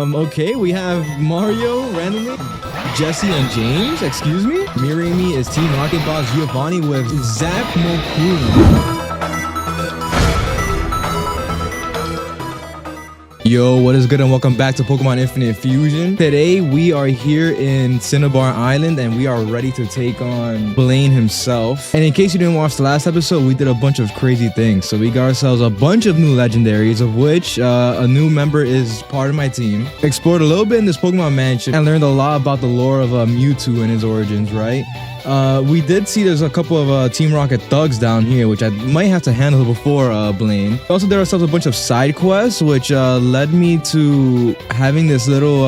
Okay, we have Mario, randomly, Jesse and James, excuse me. Mirroring me is Team Rocket Boss Giovanni with Zap Mokuru. Yo, what is good and welcome back to Pokemon Infinite Fusion. Today we are here in Cinnabar Island and we are ready to take on Blaine himself. And in case you didn't watch the last episode, we did a bunch of crazy things. So we got ourselves a bunch of new legendaries, of which a new member is part of my team. Explored a little bit in this Pokemon mansion and learned a lot about the lore of Mewtwo and his origins, right? We did see there's a couple of Team Rocket thugs down here, which I might have to handle before Blaine. Also, there are ourselves a bunch of side quests, which led me to having this little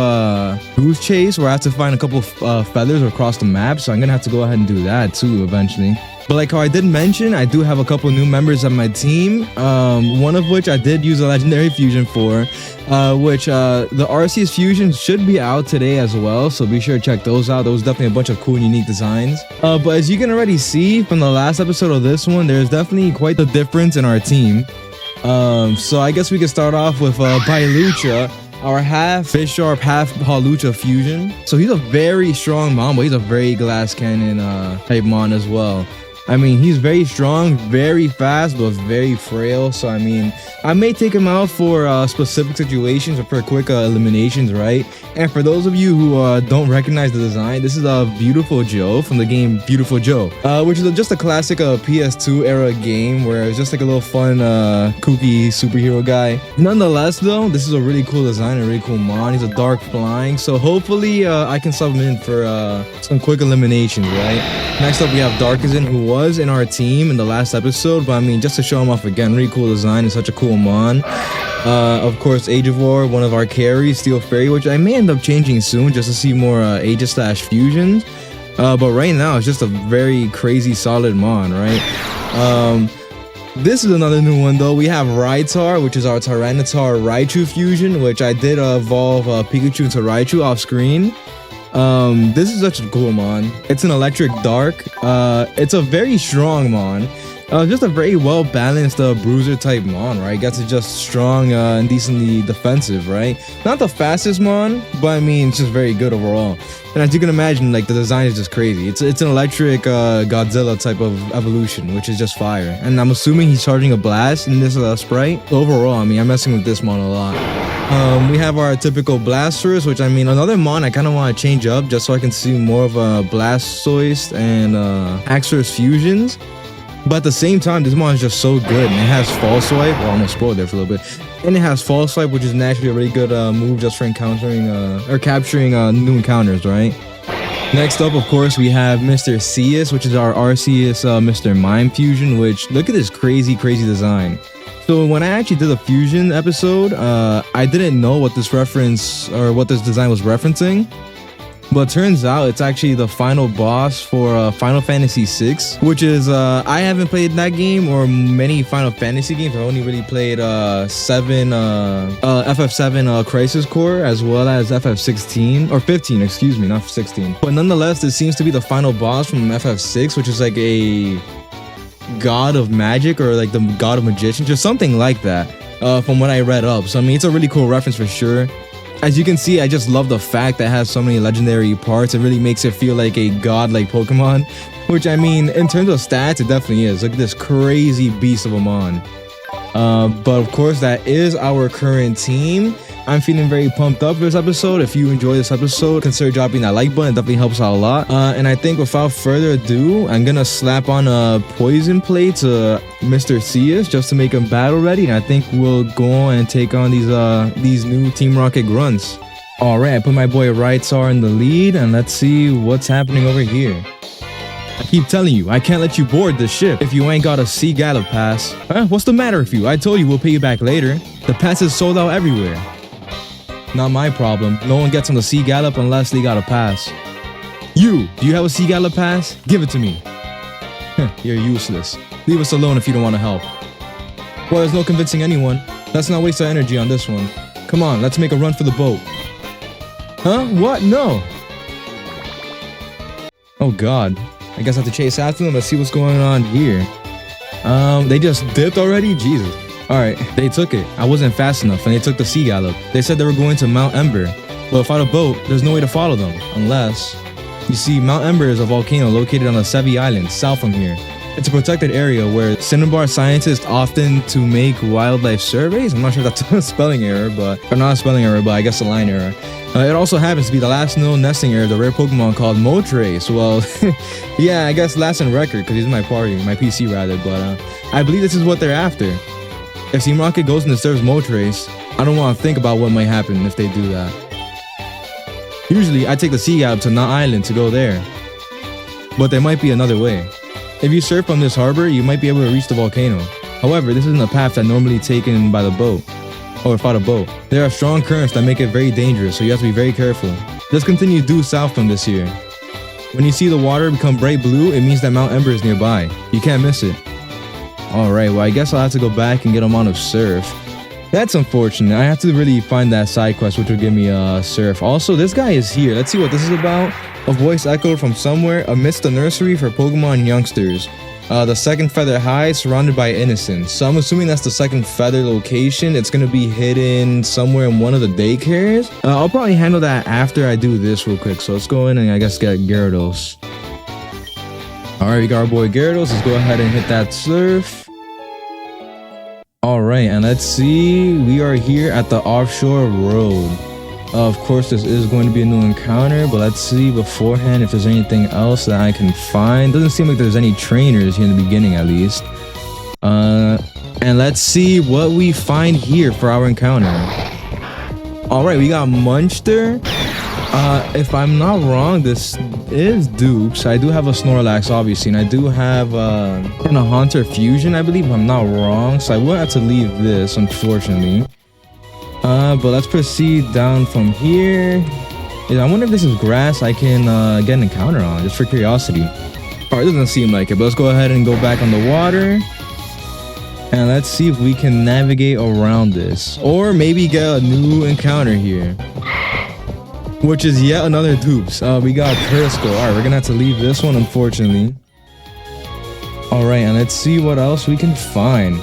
goose chase where I have to find a couple of feathers across the map. So I'm gonna have to go ahead and do that too eventually. But like how I did mention, I do have a couple new members of my team, one of which I did use a legendary fusion for, which the Arceus fusion should be out today as well, so be sure to check those out. There was definitely a bunch of cool and unique designs. But as you can already see from the last episode of this one, there's definitely quite the difference in our team. So I guess we can start off with Bailucha, our half Fish Sharp, half Hawlucha fusion. So he's a very strong mon, but he's a very glass cannon type mon as well. I mean, he's very strong, very fast, but very frail. So, I mean, I may take him out for specific situations or for quick eliminations, right? And for those of you who don't recognize the design, this is a Beautiful Joe from the game Beautiful Joe, which is just a classic PS2 era game where it's just like a little fun, kooky superhero guy. Nonetheless, though, this is a really cool design, a really cool mon. He's a dark flying, so hopefully I can sub him in for some quick eliminations, right? Next up, we have Darkizin, who was in our team in the last episode, but I mean, just to show him off again, really cool design and such a cool mon. Of course, Agivore, one of our carries, Steel Fairy, which I may end up changing soon just to see more Aegis/fusions. But right now, it's just a very crazy solid mon, right? This is another new one though. We have Raitar, which is our Tyranitar Raichu fusion, which I did evolve Pikachu into Raichu off screen. This is such a cool mon. It's an electric dark. It's a very strong mon. Just a very well balanced bruiser type mon, right? Gets it just strong and decently defensive, right? Not the fastest mon, but I mean it's just very good overall. And as you can imagine, like the design is just crazy. It's an electric Godzilla type of evolution, which is just fire. And I'm assuming he's charging a blast in this sprite. Overall, I mean I'm messing with this mon a lot. We have our typical Blastoise, which I mean another mon I kind of want to change up just so I can see more of a Blastoise and Axorus fusions. But at the same time, this mon is just so good, and it has False Swipe. Well, I almost spoiled there for a little bit. And it has False Swipe, which is naturally a really good move just for encountering or capturing new encounters, right? Next up, of course, we have Mr. Arceus, which is our Arceus Mr. Mime fusion, which look at this crazy design. So when I actually did the fusion episode, I didn't know what this reference or what this design was referencing. But turns out it's actually the final boss for Final Fantasy VI, which is, I haven't played that game or many Final Fantasy games. I've only really played FF7 Crisis Core as well as FF16, or 15, excuse me, not 16. But nonetheless, this seems to be the final boss from FF6, which is like a god of magic or like the god of magicians or something like that, from what I read up. So I mean, it's a really cool reference for sure. As you can see, I just love the fact that it has so many legendary parts. It really makes it feel like a god-like Pokemon, which I mean, in terms of stats, it definitely is. Look at this crazy beast of a mon. But of course, that is our current team. I'm feeling very pumped up for this episode. If you enjoy this episode, consider dropping that like button. It definitely helps out a lot. And I think without further ado, I'm gonna slap on a poison plate to Mr. Arceus just to make him battle ready. And I think we'll go on and take on these new Team Rocket grunts. All right, I put my boy Raitar in the lead, and let's see what's happening over here. I keep telling you, I can't let you board this ship if you ain't got a Sea Gallop pass. Huh? What's the matter with you? I told you we'll pay you back later. The pass is sold out everywhere. Not my problem. No one gets on the Sea Gallop unless they got a pass. You, do you have a Sea Gallop pass? Give it to me. You're useless. Leave us alone if you don't want to help. Well, there's no convincing anyone. Let's not waste our energy on this one. Come on, let's make a run for the boat. Huh? What? No. Oh God. I guess I have to chase after them. Let's see what's going on here. They just dipped already? Jesus. All right, they took it. I wasn't fast enough, and they took the sea gallop. They said they were going to Mount Ember. But without a boat, there's no way to follow them, unless... You see, Mount Ember is a volcano located on the Sevii Islands, south from here. It's a protected area where Cinnabar scientists often to make wildlife surveys. I'm not sure if that's a spelling error, or not a spelling error, but I guess a line error. It also happens to be the last known nesting area of the rare Pokemon called Moltres. Well, yeah, I guess last in record because he's in my party, my PC rather, but I believe this is what they're after. If Team Rocket goes and disturbs Moltres, I don't want to think about what might happen if they do that. Usually, I take the sea gallop to Knot Island to go there. But there might be another way. If you surf on this harbor, you might be able to reach the volcano. However, this isn't a path that's normally taken by the boat, or without a boat. There are strong currents that make it very dangerous, so you have to be very careful. Just continue due south from this here. When you see the water become bright blue, it means that Mount Ember is nearby. You can't miss it. Alright, well I guess I'll have to go back and get a amount of surf. That's unfortunate. I have to really find that side quest which will give me surf. Also, this guy is here. Let's see what this is about. A voice echoed from somewhere amidst the nursery for Pokemon youngsters. The second feather high, surrounded by innocence. So I'm assuming that's the second feather location. It's going to be hidden somewhere in one of the daycares. I'll probably handle that after I do this real quick. So let's go in and I guess get Gyarados. Alright, we got our boy Gyarados. Let's go ahead and hit that surf. Alright, and let's see. We are here at the offshore road. Of course, this is going to be a new encounter, but let's see beforehand if there's anything else that I can find. Doesn't seem like there's any trainers here in the beginning, at least. And let's see what we find here for our encounter. Alright, we got Munster. If I'm not wrong, this is dupes. I do have a Snorlax, obviously, and I do have a Haunter Fusion, I believe, if I'm not wrong. So I will have to leave this, unfortunately. But let's proceed down from here. I wonder if this is grass I can get an encounter on, just for curiosity. Alright, it doesn't seem like it, but let's go ahead and go back on the water. And let's see if we can navigate around this. Or maybe get a new encounter here. Which is yet another dupes. We got Curasco. Alright, we're gonna have to leave this one, unfortunately. Alright, and let's see what else we can find.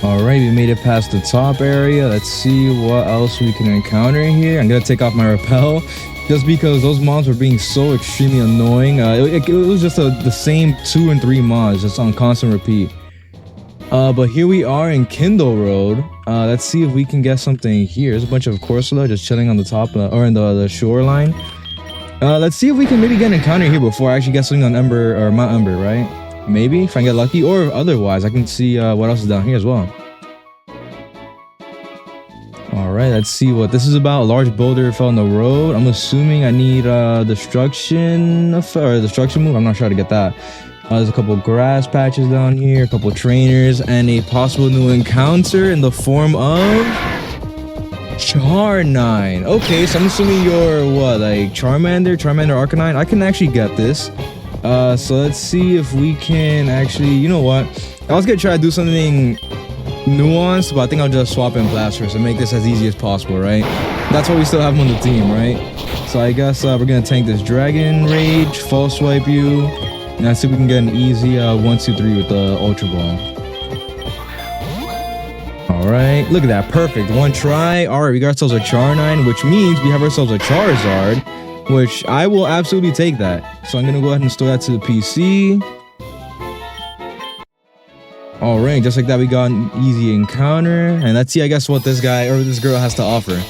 Alright, we made it past the top area. Let's see what else we can encounter here. I'm gonna take off my repel. Just because those mobs were being so extremely annoying. It was just the same 2 and 3 mobs, just on constant repeat. But here we are in Kindle Road. Let's see if we can get something here. There's a bunch of Corsola just chilling on the top or in the shoreline. Let's see if we can maybe get an encounter here before I actually get something on Ember or Mount Ember, right? Maybe if I get lucky, or otherwise I can see what else is down here as well. Alright, let's see what this is about. A large boulder fell on the road. I'm assuming I need destruction move. I'm not sure how to get that. There's a couple grass patches down here, a couple trainers, and a possible new encounter in the form of Charnine. Okay, so I'm assuming you're what, like Charmander Arcanine? I can actually get this. So let's see if we can actually, you know what? I was gonna try to do something nuanced, but I think I'll just swap in Blasters and make this as easy as possible, right? That's why we still have him on the team, right? So I guess we're gonna tank this Dragon Rage, False Swipe you. And let's see if we can get an easy 1, 2, 3 with the Ultra Ball. Alright, look at that. Perfect. One try. Alright, we got ourselves a Charnine, which means we have ourselves a Charizard, which I will absolutely take that. So I'm going to go ahead and store that to the PC. Alright, just like that, we got an easy encounter. And let's see, I guess, what this guy or this girl has to offer.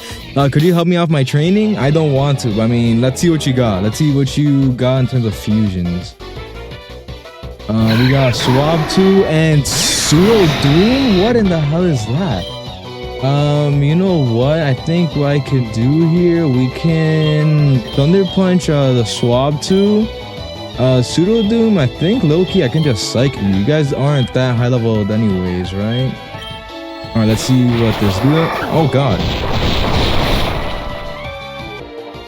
Could you help me off my training? I don't want to, but I mean, let's see what you got. Let's see what you got in terms of fusions. We got Swabtu and Pseudo-Doom? What in the hell is that? You know what? I think what I could do here, we can Thunder Punch the Swabtu. Pseudo-Doom, I think low-key I can just Psych you. You guys aren't that high leveled anyways, right? Alright, let's see what this do. Oh god.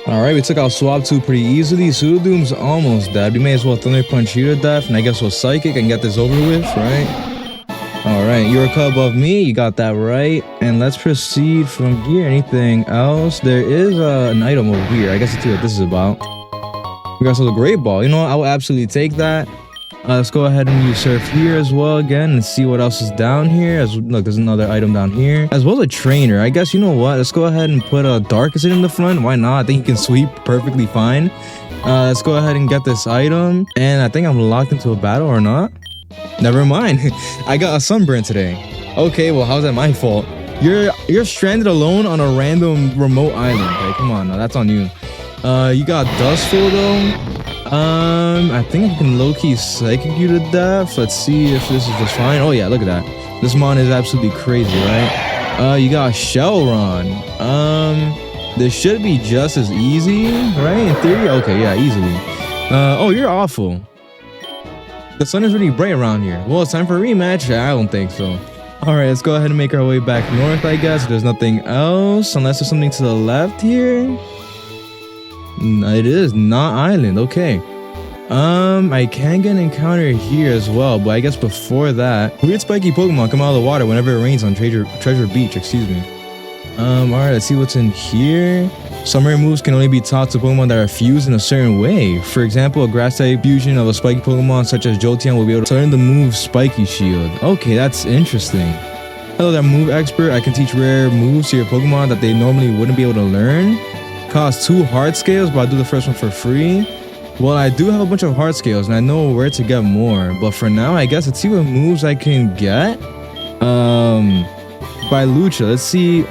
Alright, we took out Swabtu pretty easily. Pseudo-Doom's almost dead. We may as well Thunder Punch you to death, and I guess we'll Psychic and get this over with, right? Alright, you're a cut above me. You got that right. And let's proceed from here. Anything else? There is an item over here. I guess let's see what this is about. We got ourselves a Great Ball. You know what? I will absolutely take that. Let's go ahead and use surf here as well again and see what else is down here. As look, there's another item down here as well as a trainer. I guess, you know what, let's go ahead and put a dark acid in the front. Why not? I think he can sweep perfectly fine. Let's go ahead and get this item, and I think I'm locked into a battle or not. Never mind. I got a sunburn today. Okay, well, how's that my fault? You're stranded alone on a random remote island. Okay, come on, now that's on you. You got Dustful though. I think I can low-key psychic you to death. Let's see if this is just fine. Oh yeah, look at that. This mon is absolutely crazy, right? You got Shellron. This should be just as easy, right? In theory? Okay, yeah, easily. Oh, you're awful. The sun is really bright around here. Well, it's time for a rematch? I don't think so. All right, let's go ahead and make our way back north, I guess. There's nothing else, unless there's something to the left here. It is not island. Okay. I can get an encounter here as well, but I guess before that, weird spiky Pokemon come out of the water whenever it rains on Treasure Beach. Excuse me. All right, let's see what's in here. Some rare moves can only be taught to Pokemon that are fused in a certain way. For example, a grass type fusion of a spiky Pokemon such as Jolteon will be able to learn the move Spiky Shield. Okay, that's interesting. Hello there, move expert. I can teach rare moves to your Pokemon that they normally wouldn't be able to learn. Cost 2 heart scales, but I'll do the first one for free. Well, I do have a bunch of heart scales and I know where to get more, but for now, I guess let's see what moves I can get. By Lucha, let's see.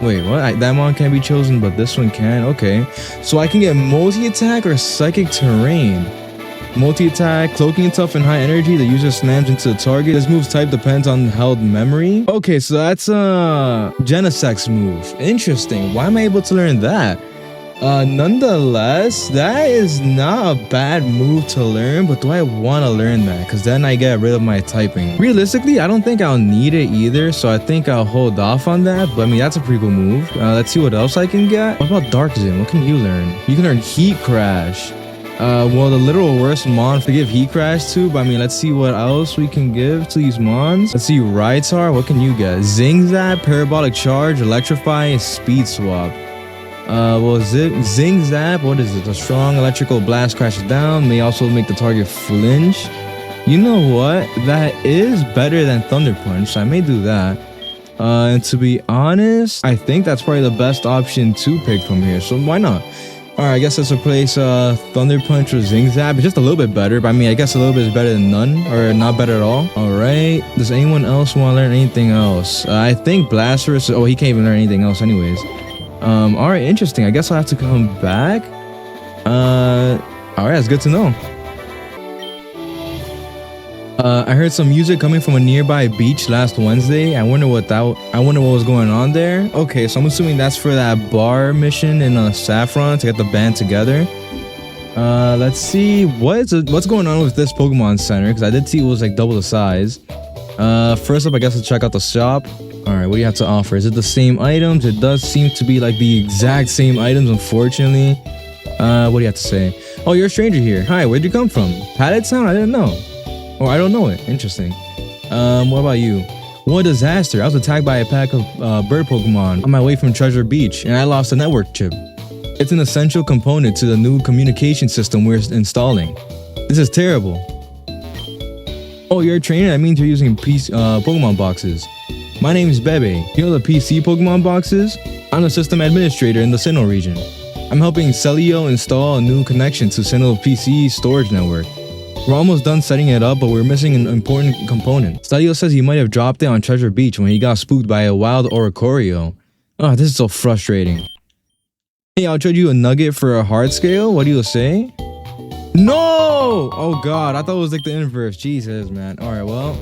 Wait, what? That one can't be chosen, but this one can. Okay, so I can get multi-attack or psychic terrain. Multi-attack, cloaking tough and high energy. The user slams into the target. This move's type depends on held memory. Okay, so that's a Genesect's move. Interesting. Why am I able to learn that? Nonetheless, that is not a bad move to learn, but do I want to learn that? Because then I get rid of my typing. Realistically, I don't think I'll need it either, so I think I'll hold off on that. But I mean, that's a pretty cool move. Let's see what else I can get. What about Dark Zin? What can you learn? You can learn Heat Crash. Well, the literal worst mon to give Heat Crash to, but I mean, let's see what else we can give to these mons. Let's see, Raitar, what can you get? Zing Zap, Parabolic Charge, Electrify, and Speed Swap. Well, Zing Zap, what is it? A strong electrical blast crashes down, may also make the target flinch. You know what? That is better than Thunder Punch, so I may do that. And to be honest, I think that's probably the best option to pick from here, so why not? Alright, I guess let's replace Thunder Punch with Zing Zap. It's just a little bit better, but I mean, I guess a little bit is better than none, or not better at all. Alright, does anyone else want to learn anything else? I think Blastoise, oh, he can't even learn anything else anyways. Alright, interesting. I guess I'll have to come back. Alright, that's good to know. I heard some music coming from a nearby beach last Wednesday. I wonder what was going on there. Okay, so I'm assuming that's for that bar mission in Saffron to get the band together. Let's see what's going on with this Pokemon Center, because I did see it was like double the size. First up, I guess let's check out the shop. Alright, what do you have to offer? Is it the same items? It does seem to be like the exact same items, unfortunately. What do you have to say? Oh, you're a stranger here. Hi, where'd you come from? Pallet Sound? I didn't know. Oh, I don't know it. Interesting. What about you? What a disaster. I was attacked by a pack of bird Pokemon on my way from Treasure Beach, and I lost a network chip. It's an essential component to the new communication system we're installing. This is terrible. Oh, you're a trainer? That means you're using Pokemon boxes. My name is Bebe. You know the PC Pokemon boxes? I'm the system administrator in the Sinnoh region. I'm helping Celio install a new connection to Sinnoh's PC storage network. We're almost done setting it up, but we're missing an important component. Celio says he might have dropped it on Treasure Beach when he got spooked by a wild Oricorio. Oh, this is so frustrating. Hey, I'll trade you a nugget for a hard scale. What do you say? No! Oh god, I thought it was like the inverse. Jesus, man. Alright, well,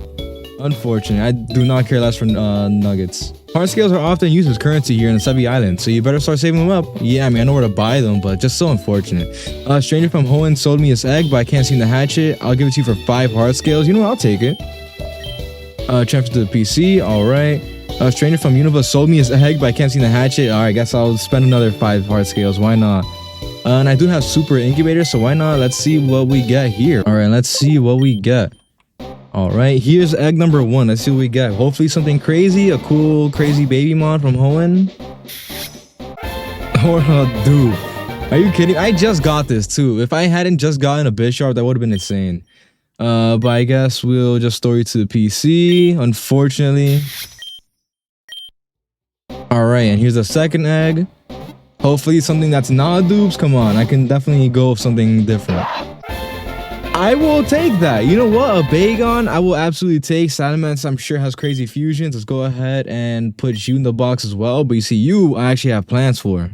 unfortunate. I do not care less for nuggets. Hard scales are often used as currency here in the Sevii Islands, so you better start saving them up. Yeah, I mean, I know where to buy them, but just so unfortunate. A stranger from Hoenn sold me this egg, but I can't seem to hatch it. I'll give it to you for 5 hard scales. You know what? I'll take it. Transfer to the PC. Alright. A stranger from Unova sold me his egg, but I can't seem to hatch it. Alright, I guess I'll spend another 5 hard scales. Why not? And I do have super incubators, so why not? Let's see what we get here. Alright, let's see what we get. Alright, here's egg number 1. Let's see what we get. Hopefully something crazy. A cool, crazy baby mon from Hoenn. Oh, dude. Are you kidding? I just got this too. If I hadn't just gotten a Bisharp, that would have been insane. But I guess we'll just store it to the PC, unfortunately. All right, and here's the second egg. Hopefully something that's not dupes. Come on, I can definitely go with something different. I will take that. You know what? A Bagon, I will absolutely take. Salamence, I'm sure, has crazy fusions. Let's go ahead and put you in the box as well. But you see, you, I actually have plans for.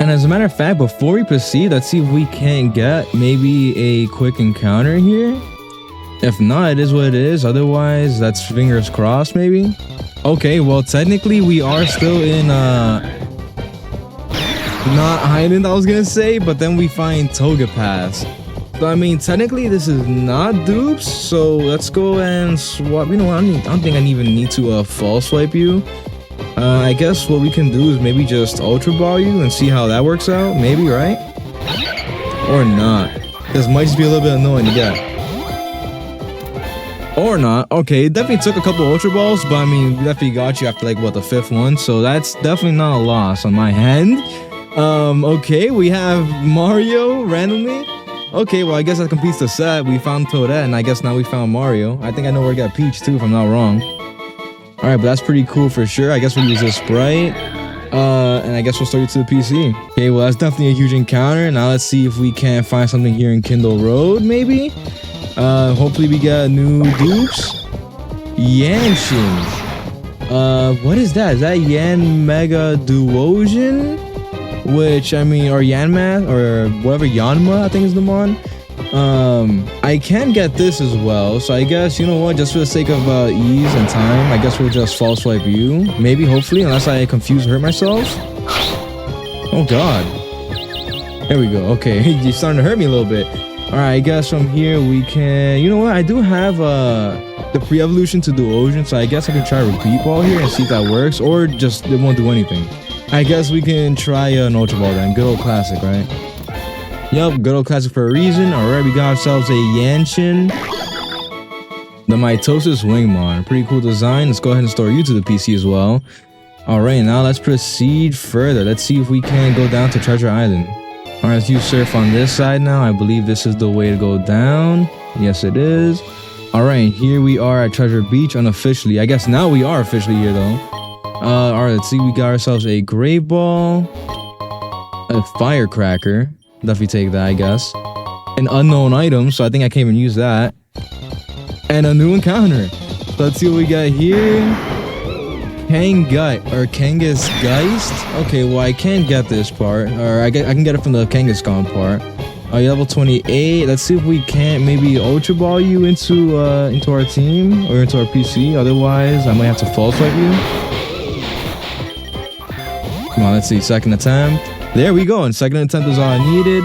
And as a matter of fact, before we proceed, let's see if we can get maybe a quick encounter here. If not, it is what it is. Otherwise, that's fingers crossed, maybe. Okay, well, technically, we are still in, not Island, I was gonna say, but then we find Toga Pass. So, I mean, technically, this is not dupes, so let's go and swap. You know what, I don't think I even need to false swipe you. I guess what we can do is maybe just Ultra Ball you and see how that works out, maybe, right? Or not. This might just be a little bit annoying to get. Or not. Okay, it definitely took a couple Ultra Balls, but I mean, we definitely got you after like, what, the 5th one, so that's definitely not a loss on my end. Okay, we have Mario randomly. Okay, well, I guess that completes the set. We found Toadette, and I guess now we found Mario. I think I know where we got Peach, too, if I'm not wrong. Alright, but that's pretty cool for sure. I guess we'll use this Sprite. And I guess we'll start it to the PC. Okay, well, that's definitely a huge encounter. Now let's see if we can find something here in Kindle Road, maybe? Hopefully we get new dupes. Yanshin. What is that? Is that Yan Mega Duosion? Which, I mean, or Yanma, or whatever Yanma, I think is the mon. I can get this as well, so I guess, you know what, just for the sake of ease and time, I guess we'll just false swipe you. Maybe, hopefully, unless I confuse or hurt myself. Oh, God. There we go. Okay, you're starting to hurt me a little bit. Alright, I guess from here we can... You know what, I do have the pre-evolution to Duosion, so I guess I can try Repeat Ball here and see if that works, or just it won't do anything. I guess we can try an Ultra Ball then. Good old classic, right? Yup, good old classic for a reason. Alright, we got ourselves a Yanshin. The Mitosis Wingmon. Pretty cool design. Let's go ahead and store you to the PC as well. Alright, now let's proceed further. Let's see if we can go down to Treasure Island. Alright, let's use Surf on this side now. I believe this is the way to go down. Yes, it is. Alright, here we are at Treasure Beach unofficially. I guess now we are officially here though. Alright, let's see. We got ourselves a Great Ball. A Firecracker. Definitely take that, I guess. An unknown item, so I think I can't even use that. And a new encounter. So let's see what we got here. Kangut or Kangas Geist. Okay, well, I can't get this part. Or I can get it from the Kangaskhan part. Level 28. Let's see if we can't maybe Ultra Ball you into our team or into our PC. Otherwise, I might have to false swipe you. Come on, let's see. Second attempt. There we go. And second attempt is all I needed.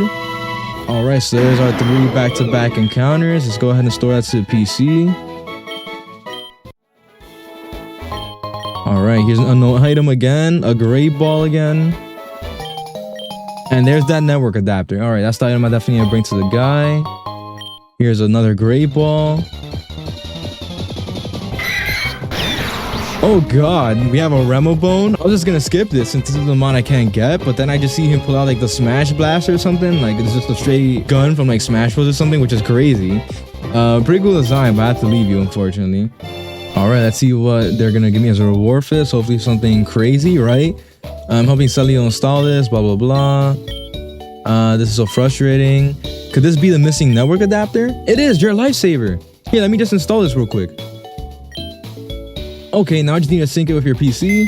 All right, so there's our 3 back-to-back encounters. Let's go ahead and store that to the PC. All right, here's an unknown item again. A Great Ball again. And there's that network adapter. All right, that's the item I definitely need to bring to the guy. Here's another Great Ball. Oh God, we have a Remo Bone. I was just gonna skip this since this is the mon I can't get, but then I just see him pull out like the Smash Blaster or something. Like it's just a straight gun from like Smash Bros or something, which is crazy. Pretty cool design, but I have to leave you, unfortunately. All right, let's see what they're gonna give me as a reward for this. Hopefully something crazy, right? I'm hoping Sully will install this, blah, blah, blah. This is so frustrating. Could this be the missing network adapter? It is, you're a lifesaver. Here, let me just install this real quick. Okay, now I just need to sync it with your PC.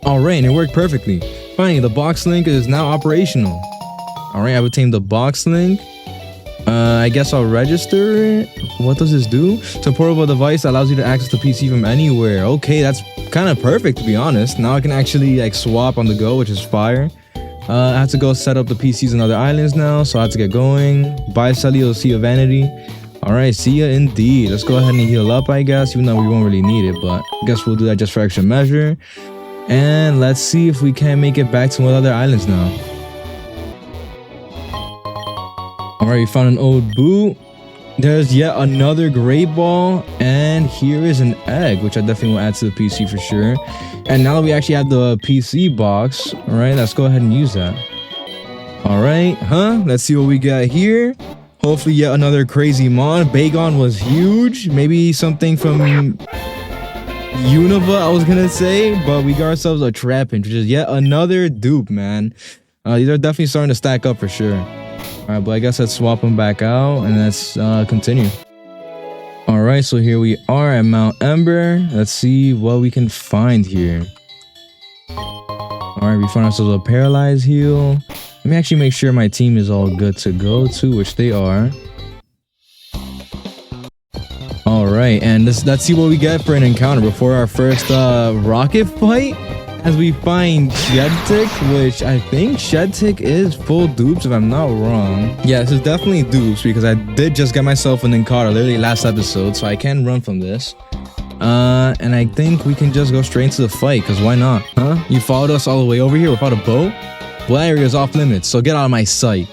Alright, and it worked perfectly. Finally, the box link is now operational. Alright, I've obtained the box link. I guess I'll register it. What does this do? It's a portable device that allows you to access the PC from anywhere. Okay, that's kind of perfect to be honest. Now I can actually like swap on the go, which is fire. I have to go set up the PCs in other islands now, so I have to get going. Bye, Celio, see you, Vanity. Alright, see ya indeed. Let's go ahead and heal up, I guess, even though we won't really need it, but I guess we'll do that just for extra measure. And let's see if we can make it back to one other islands now. Alright, we found an old boot. There's yet another Great Ball, and here is an egg, which I definitely will add to the PC for sure. And now that we actually have the PC box, alright, let's go ahead and use that. All right, let's see what we got here. Hopefully yet another crazy mon. Bagon was huge. Maybe something from Unova, I was gonna say, but we got ourselves a Trapinch, which is yet another dupe, man. These are definitely starting to stack up for sure. All right, but I guess let's swap them back out and let's continue. All right, so here we are at Mount Ember. Let's see what we can find here. All right, we found ourselves a Paralyze Heal. Let me actually make sure my team is all good to go too, which they are. All right, and let's see what we get for an encounter before our first rocket fight. As we find Shedtick, which I think Shedtick is full dupes if I'm not wrong. Yeah, this is definitely dupes because I did just get myself an encounter literally last episode, so I can run from this. And I think we can just go straight into the fight because why not? Huh? You followed us all the way over here without a boat? Well, that area is off limits, so get out of my sight.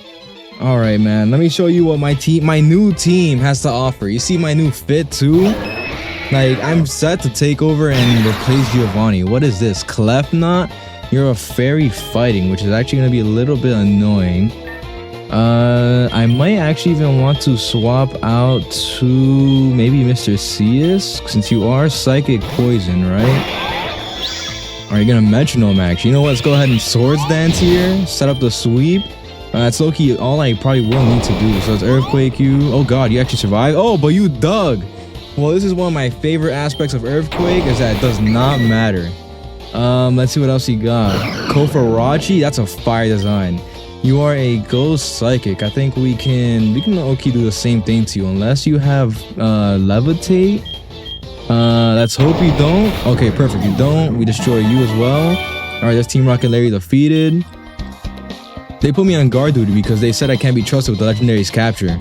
All right, man. Let me show you what my new team has to offer. You see my new fit too? Like, I'm set to take over and replace Giovanni. What is this? Clefnot? You're a fairy fighting, which is actually going to be a little bit annoying. I might actually even want to swap out to maybe Mr. Cius, since you are Psychic Poison, right? Are you going to Metronome, actually? You know what? Let's go ahead and Swords Dance here. Set up the sweep. That's low-key all I probably will need to do. So it's Earthquake you. Oh, God, you actually survived? Oh, but you dug. Well, this is one of my favorite aspects of Earthquake is that it does not matter. Let's see what else you got. Kofarachi, that's a fire design. You are a ghost psychic. I think we can okay do the same thing to you unless you have levitate. Let's hope you don't. Okay, perfect. You don't. We destroy you as well. All right, that's Team Rocket Larry defeated. They put me on guard duty because they said I can't be trusted with the legendary's capture.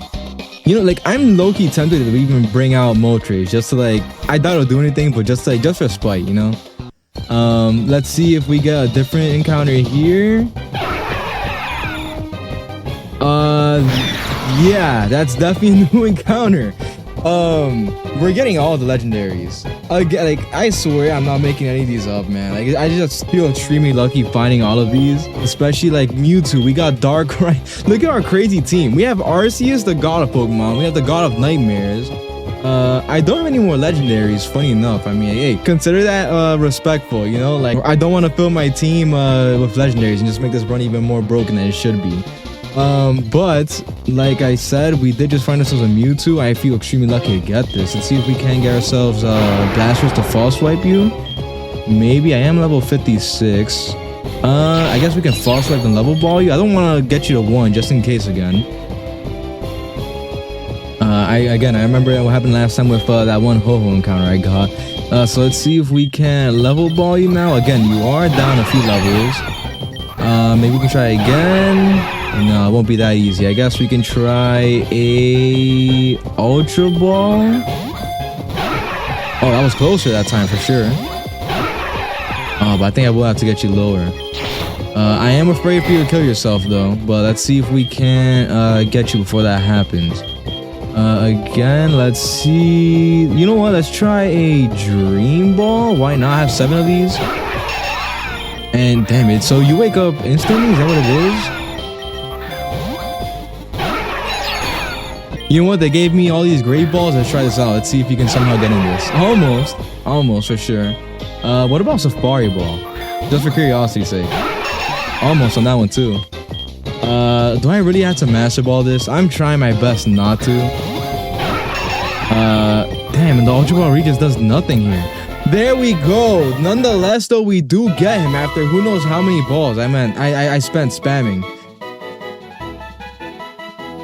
You know, like, I'm low-key tempted to even bring out Moltres just to, like, I doubt it'll do anything, but just for spite, you know? Let's see if we get a different encounter here. Yeah, that's definitely a new encounter. We're getting all the legendaries. Again, like, I swear I'm not making any of these up, man. Like, I just feel extremely lucky finding all of these, especially like Mewtwo. We got Darkrai. Look at our crazy team. We have Arceus, the god of Pokemon. We have the god of nightmares. I don't have any more legendaries, funny enough. I mean, hey, consider that respectful, you know? Like, I don't want to fill my team with legendaries and just make this run even more broken than it should be. But like I said, we did just find ourselves a Mewtwo. I feel extremely lucky to get this. Let's see if we can get ourselves Blasters to false swipe you. Maybe. I am level 56. I guess we can false swipe and level ball you. I don't want to get you to 1 just in case again. I remember what happened last time with that one Ho-Ho encounter I got. So let's see if we can level ball you now. Again, you are down a few levels. Maybe we can try again. No, it won't be that easy. I guess we can try a Ultra Ball. Oh, that was closer that time for sure. But I think I will have to get you lower. I am afraid for you to kill yourself though. But let's see if we can get you before that happens. Again, let's see. You know what? Let's try a Dream Ball. Why not have 7 of these? And damn it. So you wake up instantly? Is that what it is? You know what? They gave me all these great balls. Let's try this out. Let's see if you can somehow get in this. Almost for sure. What about Safari Ball? Just for curiosity's sake. Almost on that one too. Do I really have to Master Ball this? I'm trying my best not to. Damn, and the Ultra Ball Regis does nothing here. There we go. Nonetheless, though, we do get him after who knows how many balls. I spent spamming.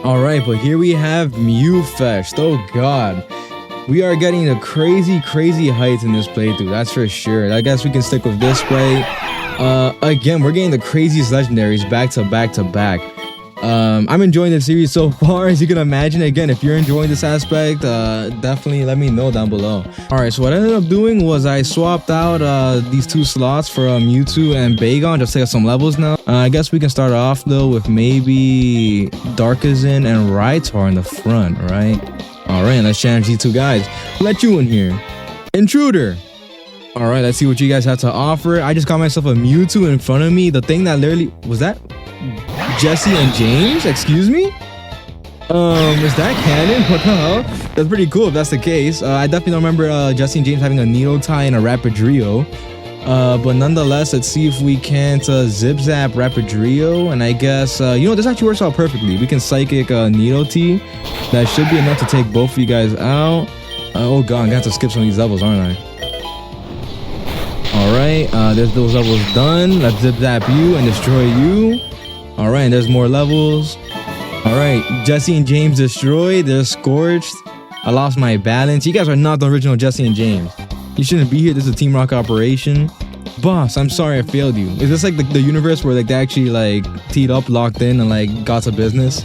All right, but here we have Mewfest. Oh God, we are getting the crazy heights in this playthrough. That's for sure. I guess we can stick with this way. Again, we're getting the craziest legendaries back to back. I'm enjoying this series so far, as you can imagine. Again, if you're enjoying this aspect, definitely let me know down below. All right, so what I ended up doing was I swapped out these 2 slots for Mewtwo and Bagon just to get some levels now. I guess we can start off though with maybe Darkazin and Rhytar in the front, right? All right, let's challenge these 2 guys. Let you in here. Intruder. All right, let's see what you guys have to offer. I just got myself a Mewtwo in front of me. The thing that literally was that Jesse and James? Excuse me? Is that canon? What the hell? That's pretty cool if that's the case. I definitely don't remember Jesse and James having a Nidotai and a Rapidrio. But nonetheless, let's see if we can't zip zap Rapidrio. And I guess, you know, this actually works out perfectly. We can Psychic Nidotea. That should be enough to take both of you guys out. Oh god, I'm gonna have to skip some of these levels, aren't I? Alright, there's those levels done. Let's zip zap you and destroy you. Alright, and there's more levels. Alright, Jesse and James destroyed. They're scorched. I lost my balance. You guys are not the original Jesse and James. You shouldn't be here. This is a Team Rocket operation. Boss, I'm sorry I failed you. Is this like the universe where like they actually like teed up, locked in, and like got to business?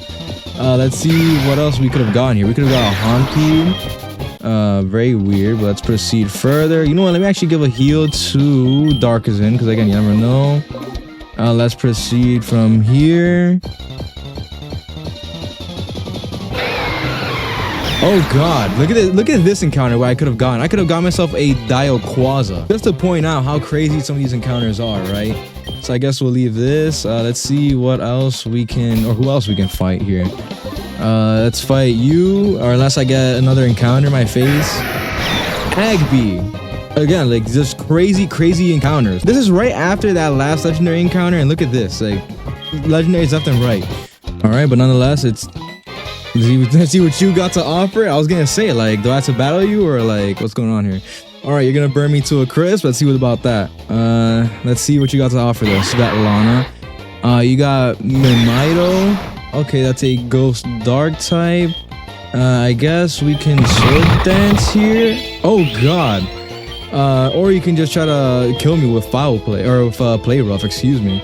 Let's see what else we could have gotten here. We could have got a Honku. Very weird, but let's proceed further. You know what? Let me actually give a heal to Darkazin, because again, you never know. Let's proceed from here. Oh god, look at this encounter where I could have gone. I could have got myself a Dialquaza. Just to point out how crazy some of these encounters are, right? So I guess we'll leave this. Let's see what else we can, or who else we can fight here. Let's fight you, or unless I get another encounter in my face. Agby. Again, like just crazy encounters. This is right after that last legendary encounter, and look at this, like legendaries left and right. All right, but nonetheless, let's see what you got to offer. I was gonna say, like, do I have to battle you, or like, what's going on here? All right, you're gonna burn me to a crisp. Let's see what about that. Let's see what you got to offer though. Svetlana. You got Mimido. Okay, that's a ghost dark type. I guess we can sword dance here. Oh god. Or you can just try to kill me with foul play, or with play rough, excuse me.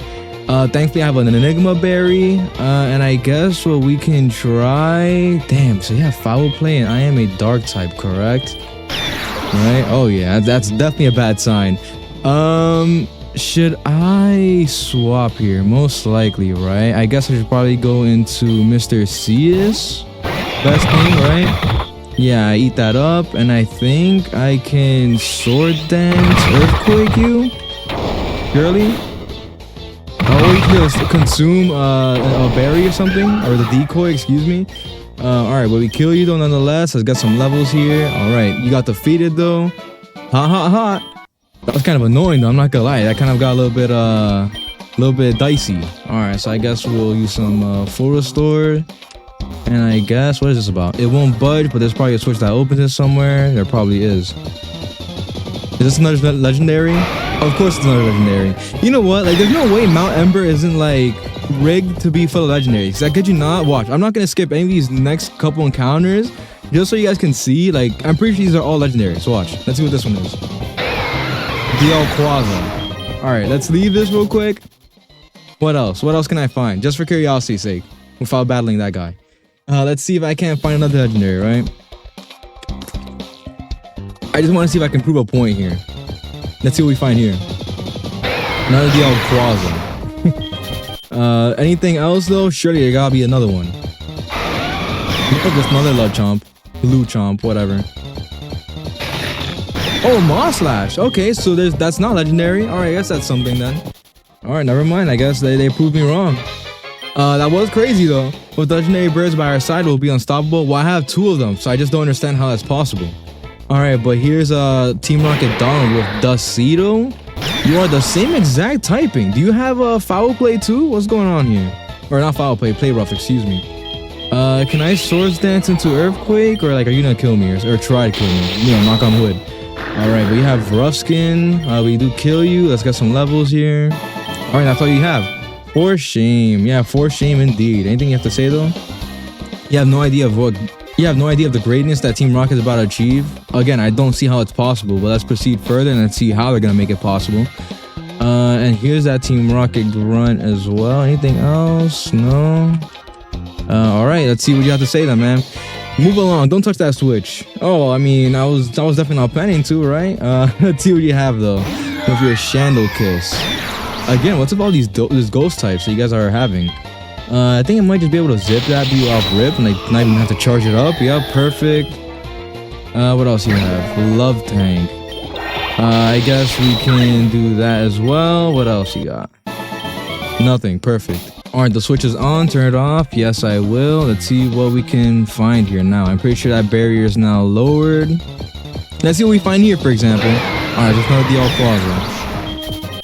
Thankfully I have an Enigma Berry, and I guess what we can try, damn, so you have foul play and I am a dark type, correct? Right? Oh yeah, that's definitely a bad sign. Should I swap here? Most likely, right? I guess I should probably go into Mr. Ceus. Best thing, right? Yeah, I eat that up, and I think I can sword dance Earthquake you? Surely? Oh, you can just consume a berry or something, or the decoy, excuse me. Alright, but we kill you though nonetheless. Let's get some levels here. Alright, you got defeated though. Hot. That was kind of annoying though, I'm not gonna lie. That kind of got a little bit dicey. Alright, so I guess we'll use some full restore. And I guess, what is this about? It won't budge, but there's probably a switch that opens it somewhere. There probably is. Is this another legendary? Of course it's another legendary. You know what? Like, there's no way Mount Ember isn't like rigged to be full of legendaries. I kid you not. Watch, I'm not gonna skip any of these next couple encounters just so you guys can see. Like, I'm pretty sure these are all legendaries. So watch. Let's see what this one is. Dialquaza. All right, let's leave this real quick. What else? What else can I find? Just for curiosity's sake, without battling that guy. Let's see if I can't find another legendary, right? I just want to see if I can prove a point here. Let's see what we find here. Another Dialquaza. Anything else though? Surely there gotta be another one. Just another Lechomp, whatever. Oh, Mosslash. Okay, so that's not legendary. All right, I guess that's something then. All right, never mind. I guess they proved me wrong. That was crazy though. With legendary birds by our side, we'll be unstoppable. Well, I have 2 of them, so I just don't understand how that's possible. All right, but here's Team Rocket Donald with Ducito. You are the same exact typing. Do you have a foul play too? What's going on here? Or not foul play, play rough, excuse me. Can I swords dance into Earthquake? Or like, are you gonna kill me or try to kill me? You know, knock on wood. All right, we have Rough Skin. We do kill you. Let's get some levels here. All right, that's all you have. For shame. Yeah, for shame indeed. Anything you have to say though? You have no idea of what... You have no idea of the greatness that Team Rocket is about to achieve. Again, I don't see how it's possible, but let's proceed further and let's see how they're gonna make it possible. And here's that Team Rocket grunt as well. Anything else? No. All right, let's see what you have to say then, man. Move along. Don't touch that switch. Oh, I mean, I was definitely not planning to, right? Let's see what you have though. With your Shandle Kiss. Again, what's up all these ghost types that you guys are having? I think I might just be able to zip that you off rip and like not even have to charge it up. Yeah, perfect. What else you have? Love Tank. I guess we can do that as well. What else you got? Nothing. Perfect. All right, the switch is on. Turn it off. Yes, I will. Let's see what we can find here now. I'm pretty sure that barrier is now lowered. Let's see what we find here, for example. All right, there's another DL Plaza.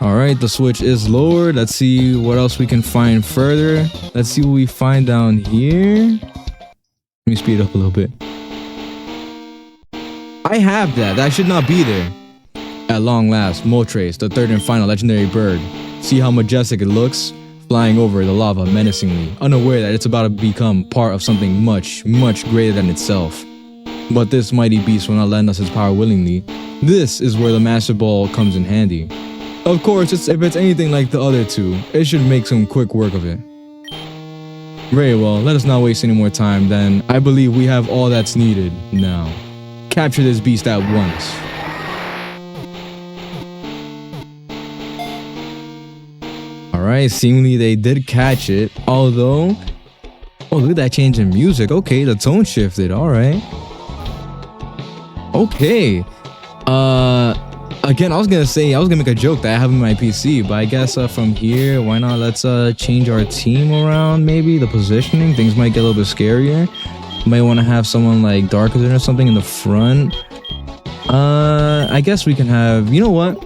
All right, the switch is lowered. Let's see what else we can find further. Let's see what we find down here. Let me speed it up a little bit. I have that. That should not be there. At long last, Moltres, the third and final legendary bird. See how majestic it looks? Flying over the lava menacingly, unaware that it's about to become part of something much, much greater than itself. But this mighty beast will not lend us its power willingly. This is where the Master Ball comes in handy. Of course, if it's anything like the other two, it should make some quick work of it. Very well, let us not waste any more time then. I believe we have all that's needed now. Capture this beast at once. Alright, seemingly they did catch it, although... Oh, look at that change in music. Okay, the tone shifted. Alright. Okay. Again, I was gonna make a joke that I have in my PC, but I guess from here, why not let's change our team around, maybe? The positioning, things might get a little bit scarier. Might want to have someone like Darkazin or something in the front. I guess we can have, you know what?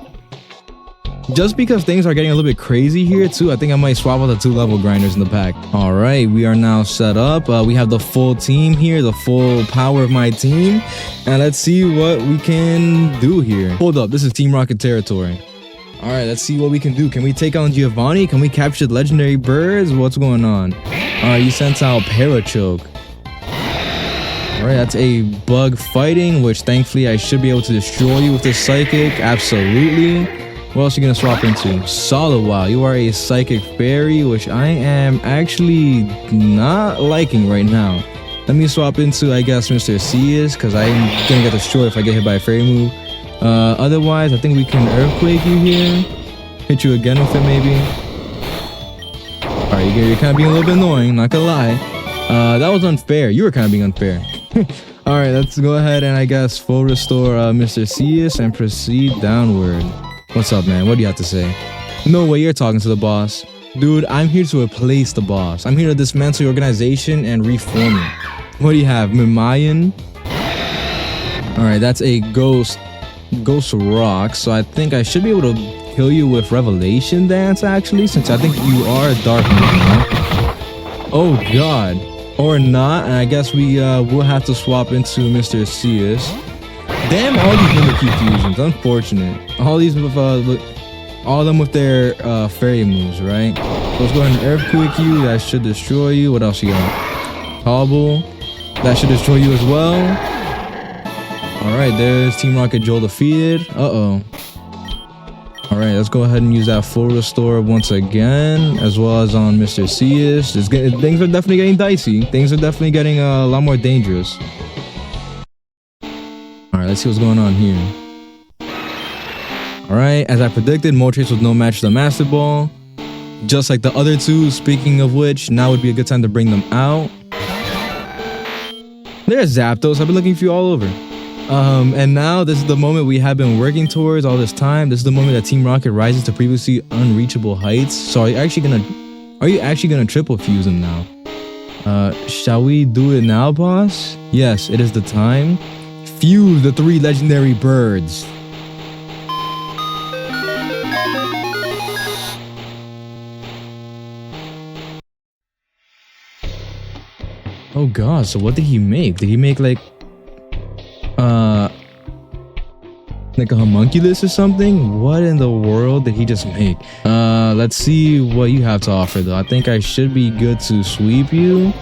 Just because things are getting a little bit crazy here too, I think I might swap out the 2 level grinders in the pack. All right, we are now set up. We have the full team here, the full power of my team. And let's see what we can do here. Hold up, this is Team Rocket territory. All right, let's see what we can do. Can we take on Giovanni? Can we capture the legendary birds? What's going on? All right, you sent out Parachoke. All right, that's a bug fighting, which thankfully I should be able to destroy you with this psychic. Absolutely. What else are you gonna swap into? Solid Wow. You are a psychic fairy, which I am actually not liking right now. Let me swap into, I guess, Mr. Seas, because I'm gonna get destroyed if I get hit by a fairy move. Otherwise, I think we can Earthquake you here. Hit you again with it, maybe. All right, you're kind of being a little bit annoying, not gonna lie. That was unfair. You were kind of being unfair. All right, let's go ahead and I guess full restore Mr. Seas and proceed downward. What's up, man? What do you have to say? No way you're talking to the boss. Dude, I'm here to replace the boss. I'm here to dismantle your organization and reform it. What do you have? Mamayan? Alright, that's a ghost rock. So I think I should be able to kill you with Revelation Dance, actually, since I think you are a dark man. Oh, God. Or not. And I guess we will have to swap into Mr. Seas. Damn, all these Mimikyu fusions, unfortunate. All these with all of them with their fairy moves, right? So let's go ahead and Earthquake you. That should destroy you. What else you got? Hobble. That should destroy you as well. All right, there's Team Rocket Joel defeated. Uh-oh. All right, let's go ahead and use that full restore once again, as well as on Mr. Seas. Things are definitely getting dicey. Things are definitely getting a lot more dangerous. Alright, let's see what's going on here. Alright, as I predicted, Moltres was no match to the Master Ball. Just like the other two, speaking of which, now would be a good time to bring them out. There's Zapdos, I've been looking for you all over. And now, this is the moment we have been working towards all this time. This is the moment that Team Rocket rises to previously unreachable heights. So are you actually gonna triple fuse them now? Shall we do it now, boss? Yes, it is the time. Fuse the 3 legendary birds. Oh god, so what did he make? Did he make like a homunculus or something? What in the world did he just make? Let's see what you have to offer though. I think I should be good to sweep you.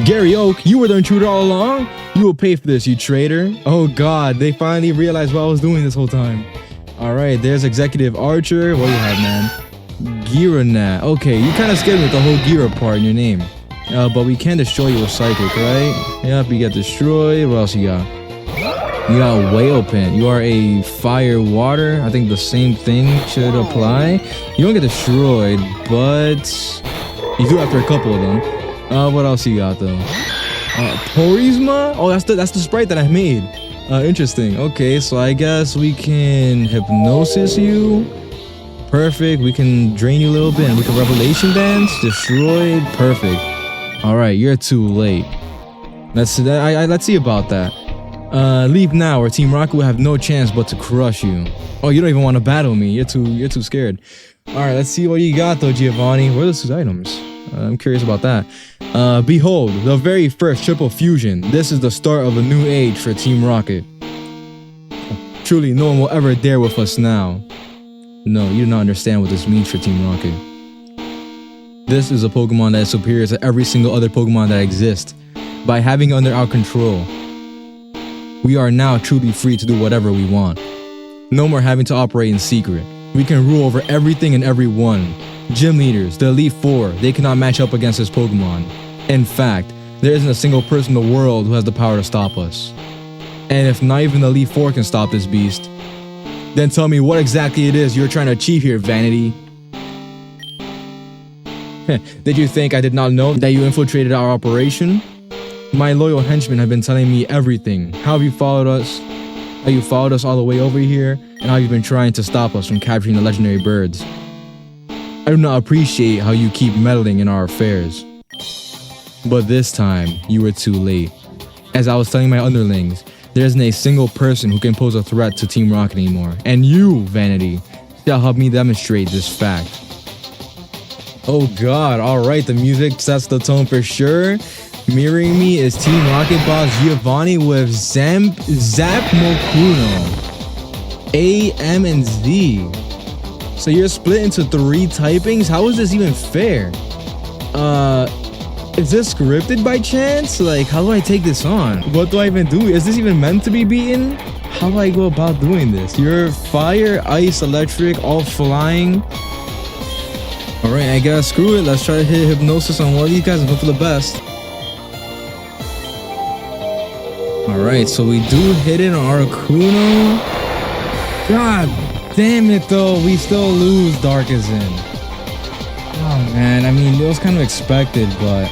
Gary Oak, you were the intruder all along? You will pay for this, you traitor. Oh god, they finally realized what I was doing this whole time. Alright, there's Executive Archer. What do you have, man? Giranat. Okay, you kind of scared me with the whole Gira part in your name. But we can destroy you with Psychic, right? Yep, you get destroyed. What else you got? You got Whale Pin. You are a fire water. I think the same thing should apply. You don't get destroyed, but you do after a couple of them. What else you got though? Porisma? Oh, that's the sprite that I made. Interesting. Okay, so I guess we can hypnosis you. Perfect. We can drain you a little bit and we can Revelation Dance. Destroyed. Perfect. All right, you're too late. Let's see about that. Leave now or Team Rocket will have no chance but to crush you. Oh, you don't even want to battle me. You're too scared. All right, let's see what you got though, Giovanni. What are those items? I'm curious about that. Behold, the very first triple fusion. This is the start of a new age for Team Rocket. Truly, no one will ever dare with us now. No, you do not understand what this means for Team Rocket. This is a Pokemon that is superior to every single other Pokemon that exists. By having it under our control, we are now truly free to do whatever we want. No more having to operate in secret. We can rule over everything and everyone. Gym leaders, the Elite Four, they cannot match up against this Pokemon. In fact, there isn't a single person in the world who has the power to stop us. And if not even the Elite Four can stop this beast, then tell me what exactly it is you're trying to achieve here, Vanity. Did you think I did not know that you infiltrated our operation? My loyal henchmen have been telling me everything. How have you followed us? How you followed us all the way over here? And how you've been trying to stop us from capturing the legendary birds. I do not appreciate how you keep meddling in our affairs. But this time, you were too late. As I was telling my underlings, there isn't a single person who can pose a threat to Team Rocket anymore. And you, Vanity, shall help me demonstrate this fact. Oh god, alright, the music sets the tone for sure. Mirroring me is Team Rocket boss Giovanni with Zap Mokuno. A, M, and Z. So you're split into 3 typings? How is this even fair? Is this scripted by chance? Like, how do I take this on? What do I even do? Is this even meant to be beaten? How do I go about doing this? You're fire, ice, electric, all flying. Alright, I guess screw it. Let's try to hit hypnosis on one of these guys and hope for the best. Alright, so we do hit it on Articuno. God damn it though, we still lose Darkizin. Oh man, I mean, it was kind of expected, but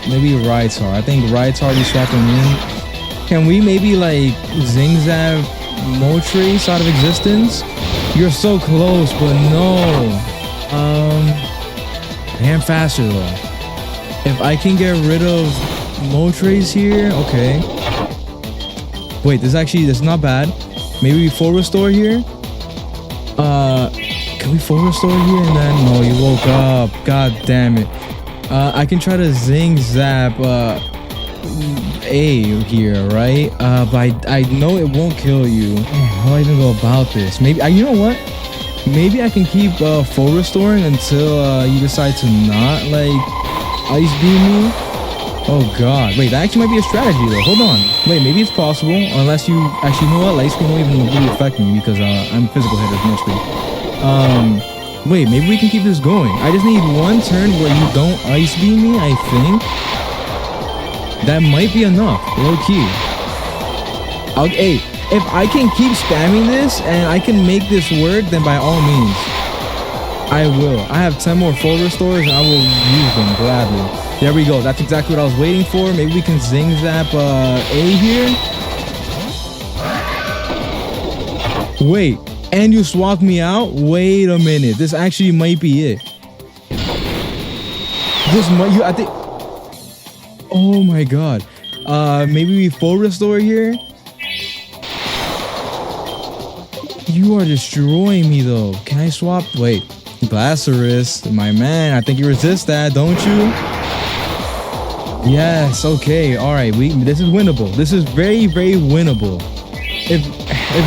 maybe Rhytar. I think Rhytar is swapping in. Can we maybe like Zingzab Moltres out of existence? You're so close, but no. I am faster though. If I can get rid of Moltres here, okay. Wait, this is not bad. Maybe we full restore here? Can we full restore here and then? No, you woke up. God damn it. I can try to Zing Zap A here, right? But I know it won't kill you. How do I even go about this? Maybe, you know what? Maybe I can keep full restoring until you decide to not like ice beam me. Oh god, wait, that actually might be a strategy though. Hold on, wait, maybe it's possible unless you actually, you know what? Light Screen won't even really affect me because I'm physical hitters mostly. Wait, maybe we can keep this going. I just need one turn where you don't ice beam me. I think that might be enough, low key. Okay, if I can keep spamming this and I can make this work, then by all means, I will. I have 10 more full restores and I will use them gladly. There we go. That's exactly what I was waiting for. Maybe we can Zing Zap A here. Wait, and you swapped me out? Wait a minute. This actually might be it. This might, I think. Oh my god. Maybe we full restore here. You are destroying me though. Can I swap? Wait. Blastoris, my man. I think you resist that, don't you? Yes, okay, all right. This is winnable. This is very, very winnable. If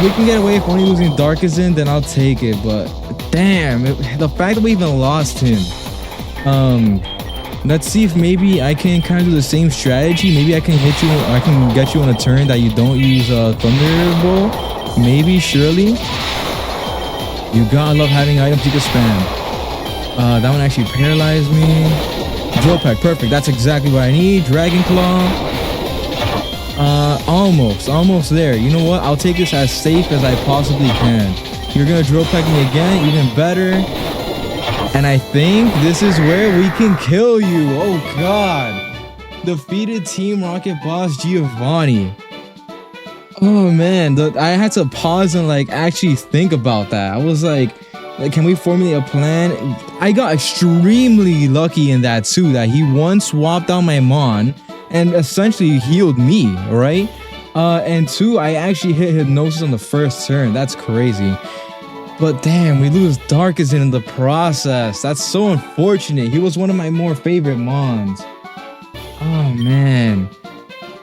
we can get away with only losing Darkizin, then I'll take it. But damn, the fact that we even lost him. Let's see if maybe I can kind of do the same strategy. Maybe I can hit you. I can get you on a turn that you don't use Thunderbolt. Maybe, surely. You gotta love having items you can spam. That one actually paralyzed me. Drill Peck, perfect. That's exactly what I need. Dragon Claw. Almost there. You know what? I'll take this as safe as I possibly can. You're gonna Drill Peck me again, even better. And I think this is where we can kill you. Oh god. Defeated Team Rocket boss Giovanni. Oh man, I had to pause and like actually think about that. I was like, Like, can we formulate a plan? I got extremely lucky in that too, that he one swapped out my Mon and essentially healed me, right? And two, I actually hit Hypnosis on the first turn. That's crazy. But damn, we lose Darkizin in the process. That's so unfortunate. He was one of my more favorite Mons. Oh man.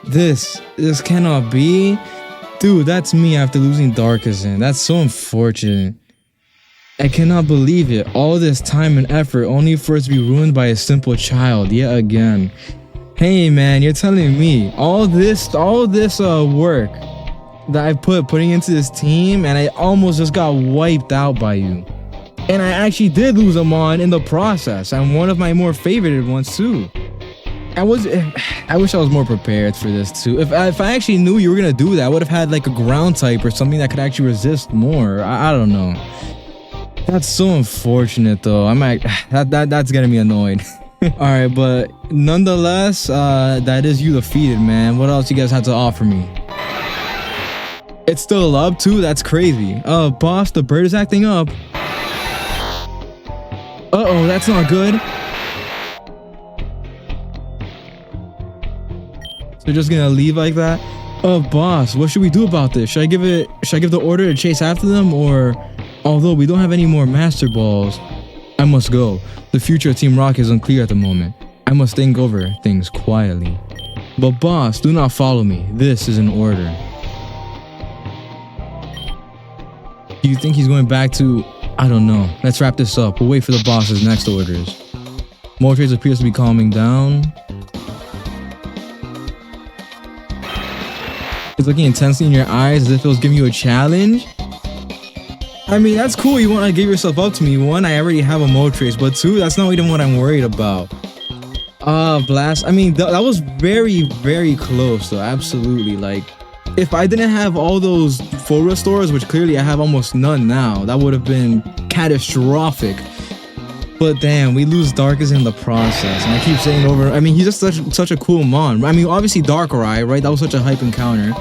This cannot be. Dude, that's me after losing Darkizin. That's so unfortunate. I cannot believe it. All this time and effort only for it to be ruined by a simple child yet again. Hey man, you're telling me all this work that I putting into this team, and I almost just got wiped out by you. And I actually did lose a Mon in the process, and one of my more favorited ones too. I wish I was more prepared for this too. If I actually knew you were gonna do that, I would have had like a ground type or something that could actually resist more. I don't know. That's so unfortunate though. That's getting me annoyed. All right, but nonetheless, that is you defeated, man. What else you guys have to offer me? It's still up too. That's crazy. Boss, the bird is acting up. Uh-oh, that's not good. So you're just gonna leave like that? Boss, what should we do about this? Should I give the order to chase after them, or although we don't have any more master balls, I must go. The future of Team Rocket is unclear at the moment. I must think over things quietly. But boss, do not follow me. This is an order. Do you think he's going back to... I don't know. Let's wrap this up. We'll wait for the boss's next orders. Moltres appears to be calming down. He's looking intensely in your eyes as if it was giving you a challenge. I mean, that's cool. You want to give yourself up to me. One, I already have a Moltres, but two, that's not even what I'm worried about. Blast. I mean, that was very, very close though. Absolutely. Like, if I didn't have all those full restores, which clearly I have almost none now, that would have been catastrophic. But damn, we lose Darkizin in the process. And I keep saying over, I mean, he's just such a cool Mon. I mean, obviously Darkrai, right? That was such a hype encounter.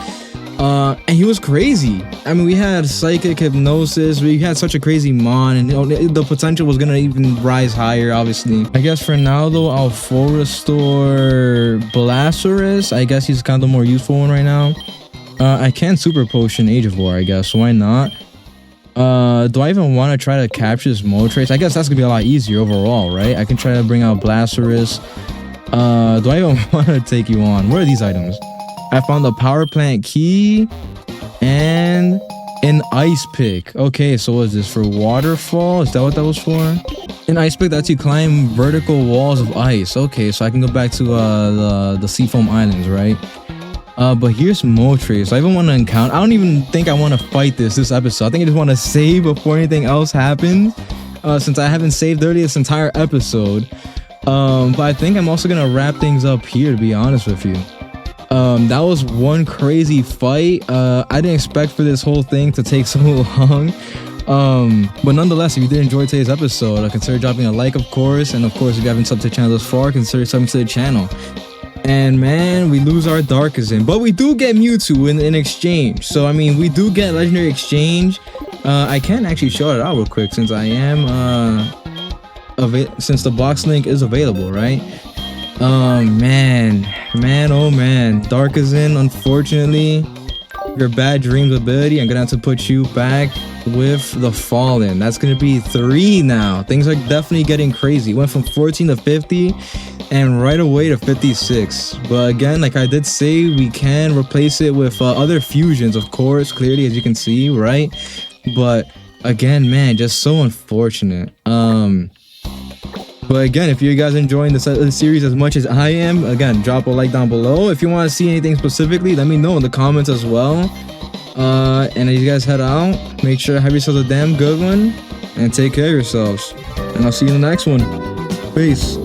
And he was crazy. I mean, we had Psychic, Hypnosis, we had such a crazy Mon, and the potential was gonna even rise higher, obviously. I guess for now though, I'll full restore Blastoise. I guess he's kind of the more useful one right now. I can Super Potion Age of War, I guess, why not? Do I even want to try to capture this Moltres? I guess that's gonna be a lot easier overall, right? I can try to bring out Blastoise. Do I even want to take you on? Where are these items? I found the power plant key and an ice pick. Okay, so what is this for? Waterfall? Is that what that was for? An ice pick that you climb vertical walls of ice. Okay, so I can go back to the Seafoam Islands, right? But here's Moltres. I even want to encounter. I don't even think I want to fight this episode. I think I just want to save before anything else happens. Since I haven't saved early this entire episode. But I think I'm also gonna wrap things up here, to be honest with you. That was one crazy fight. I didn't expect for this whole thing to take so long. But nonetheless, if you did enjoy today's episode, consider dropping a like, of course. And of course, if you haven't subbed to the channel thus far, consider subbing to the channel. And man, we lose our Darkizin, but we do get Mewtwo in exchange. So I mean, we do get legendary exchange. I can actually show it out real quick since I am since the box link is available, right? Oh man, oh man, Darkizin, unfortunately, your bad dreams ability, I'm gonna have to put you back with the Fallen. That's gonna be 3 now. Things are definitely getting crazy. Went from 14 to 50 and right away to 56. But again, like I did say, we can replace it with other fusions, of course, clearly, as you can see, right? But again, man, just so unfortunate. But again, if you guys enjoying this series as much as I am, again, drop a like down below. If you want to see anything specifically, let me know in the comments as well. And as you guys head out, make sure to have yourselves a damn good one and take care of yourselves. And I'll see you in the next one. Peace.